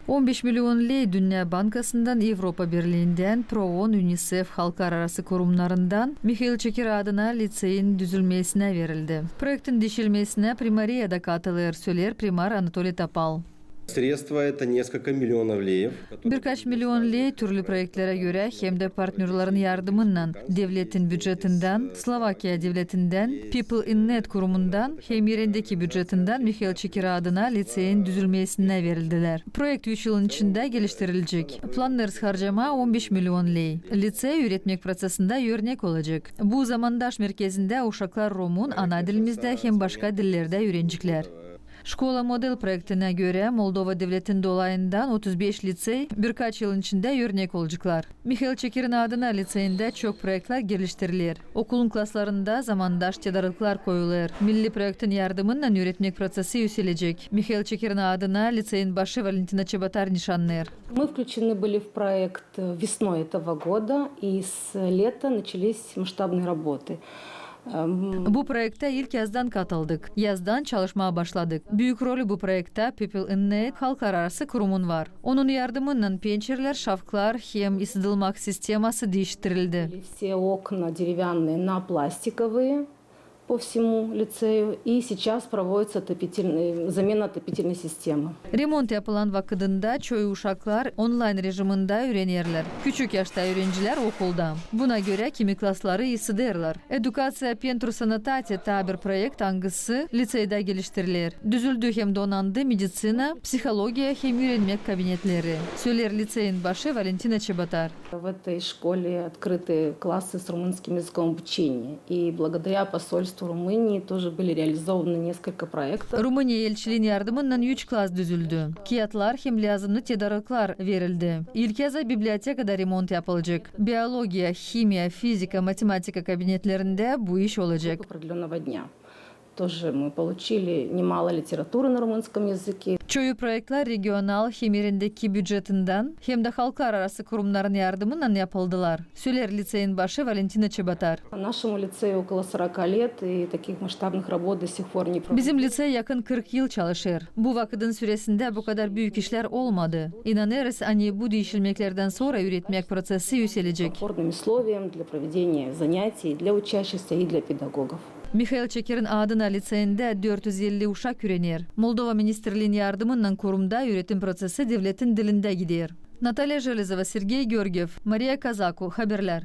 15 milyon lei Dünya Bankası'ndan, Avrupa Birliği'nden, PROON, UNICEF, Halklar Arası kurumlarından Mikhail Çekir adına liseyin düzülmesine verildi. Projektin dişilmesine Primariyada katılır, söyler Primar Anatoly Topal. Sredstva это несколько миллионов леев. Birkaç milyon lei türlü projektlere göre hem de partnerlerin yardımıyla devletin bütçetinden, Slovakya devletinden, People in Need kurumundan hem yerindeki bütçetinden Mikhail Çekir adına liseyin düzülmesine verildiler. Projekt 3 yılın içinde geliştirilecek. Planlarız harcama 15 milyon lei. Lise üretmek prosesinde örnek olacak. Bu zamandaş merkezinde uşaklar Rumun ana dilimizde hem başka dillerde öğrenecekler. Şkola model projektine göre Moldova devletin dolayından 35 lisey birkaç yılın içinde örnek olacaklar. Mikhail Çekir'in adına liseyinde çok projeler geliştirilir. Okulun klaslarında zamandaş tedariklar koyulur. Milli projektin yardımıyla öğretmek prosesi yükselecek. Mikhail Çekir'in adına liseyin başı Valentina Чеботарь nişanlar. Мы включены были в проект весной этого года, и с лета начались масштабные работы. Bu projekte ilk yazdan katıldık. Yazdan çalışmaya başladık. Büyük rolü bu projekte People in Need Halklar Arası kurumun var. Onun yardımıyla pencereler, şafklar hem ısıtılmak sisteması değiştirildi. Все окна деревянные на пластиковые по всему лицею, и сейчас проводится замена отопительной системы. Remont yapılan vakıdında çoğu uşaklar online rejiminde öğrenirler. Küçük yaşta öğrenciler okulda. Buna göre kimi klasları ısıdırlar. Edukatsiya pentru sanatate tabir projekt hangisi liseyde geliştirilir. Düzüldü hem donandı medisina, psihologiya hem öğrenmek kabinetleri. Söyler liseyin başı Valentina Чеботарь. В этой школе открыты классы с румынским языком обучения, и благодаря посольству Румынии тоже были реализованы несколько проектов. Rumınya elçiliğin yardımıyla 3 klas düzüldü. Kiyatlar hem lazımlı tedariklar verildi. İlk kez bibliotekada remont yapılacak. Biyologiya, химия, fizika, matematika kabinetlerinde bu iş olacak. Определенного дня. Тоже мы получили немало литературы на румынском языке. Çoğu projeler regional hem yerindeki bütçetinden hem de halklar arası kurumların yardımıyla yapıldılar. Söyler liseyin başı Valentina Чеботарь. Нашему лицею около 40 лет, и таких масштабных работ до сих пор не проводилось. Bizim lise yakın 40 yıl çalışır. Bu vakıdın süresinde bu kadar büyük işler olmadı. İnanırız hani bu değişilmeklerden sonra üretmek prosesi yükselecek. Комфортным условиям для проведения занятий для учащихся и для педагогов. Mikhail Çekir'in adına liseyinde 450 uşak öğrenir. Moldova Ministerliğinin yardımıyla kurumda üretim prosesi devletin dilinde gider. Natalya Jelezova, Sergey Georgiev, Maria Kazako, haberler.